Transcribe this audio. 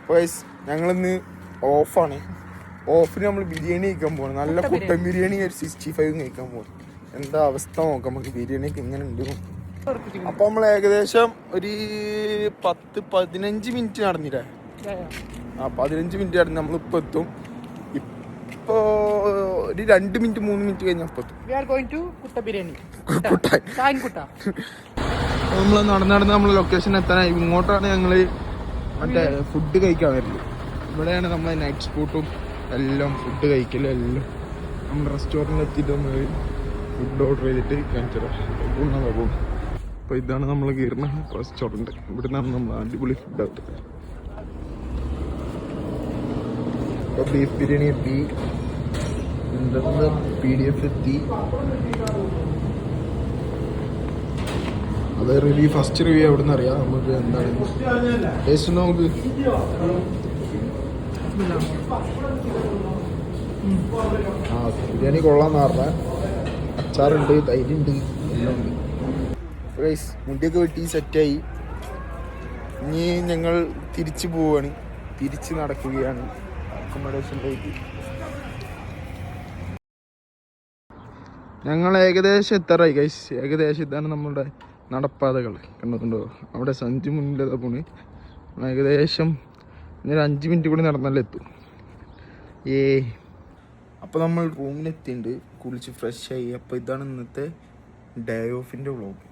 Guys ഞങ്ങളിന്ന് ഓഫാണ്. ഓഫിന് നമ്മൾ ബിരിയാണി കഴിക്കാൻ പോകണം. നല്ല കുട്ടൻ ബിരിയാണി ഒരു 65 കഴിക്കാൻ പോകും. എന്താ അവസ്ഥ നോക്കാം നമുക്ക് ബിരിയാണിയൊക്കെ എങ്ങനെ ഉണ്ട്. അപ്പൊ നമ്മൾ ഏകദേശം ഒരു 10-15 മിനിറ്റ് നടന്നില്ലേ? 15 മിനിറ്റ് നടന്ന് നമ്മളിപ്പോ എത്തും. ഇപ്പോ ഒരു 2 മിനിറ്റ് 3 മിനിറ്റ് കഴിഞ്ഞാൽ ഇപ്പൊ എത്തും. നമ്മൾ നടന്ന് നമ്മൾ ലൊക്കേഷൻ എത്താനായി. ഇങ്ങോട്ടാണ് ഞങ്ങള് മറ്റേ ഫുഡ് കഴിക്കാൻ വരുന്നത്. ഇവിടെയാണ് നമ്മളെ നൈറ്റ് സ്പോട്ടും എല്ലാം, ഫുഡ് കഴിക്കലും എല്ലാം. നമ്മൾ റെസ്റ്റോറൻറ്റിൽ എത്തിയിട്ട് നമ്മൾ ഫുഡ് ഓർഡർ ചെയ്തിട്ട് കാണിച്ചത് പോകും. അപ്പോൾ ഇതാണ് നമ്മൾ കയറുന്ന റെസ്റ്റോറൻറ്റ്. ഇവിടെ നിന്നാണ് നമ്മൾ അടിപൊളി ഫുഡ് ആക്കുന്നത്. ഇപ്പോൾ ബീഫ് ബിരിയാണി എത്തി, PDF എത്തി. അത് റിവ്യൂ, ഫസ്റ്റ് റിവ്യൂ എവിടെ നിന്ന് അറിയാം നമുക്ക് എന്താണ് ടേസ്റ്റ്. നമുക്ക് ബിരിയാണി കൊള്ളാന്ന് പറഞ്ഞാൽ അച്ചാറുണ്ട്, തൈരുണ്ട്, എല്ലാം ഉണ്ട്. ഗൈസ് മുടിയൊക്കെ വെട്ടി സെറ്റായി. ഇനി ഞങ്ങൾ തിരിച്ചു പോവുകയാണ്, തിരിച്ച് നടക്കുകയാണ് അക്കോമഡേഷനിലേക്ക്. ഞങ്ങൾ ഏകദേശം എത്താറായി ഗൈസ്. ഏകദേശം ഇതാണ് നമ്മളുടെ നടപ്പാതകൾ, കണ്ടുകൊണ്ടോ? അവിടെ സഞ്ചി മുന്നിലതാ പോണ്. ഏകദേശം ഒരു 5 മിനിറ്റ് കൂടി നടന്നാലേ എത്തും. അപ്പോൾ നമ്മൾ റൂമിലെത്തിയിട്ടുണ്ട്, കുളിച്ച് ഫ്രഷ് ആയി. അപ്പോൾ ഇതാണ് ഇന്നത്തെ ഡേ ഓഫിൻ്റെ വ്ളോഗ്.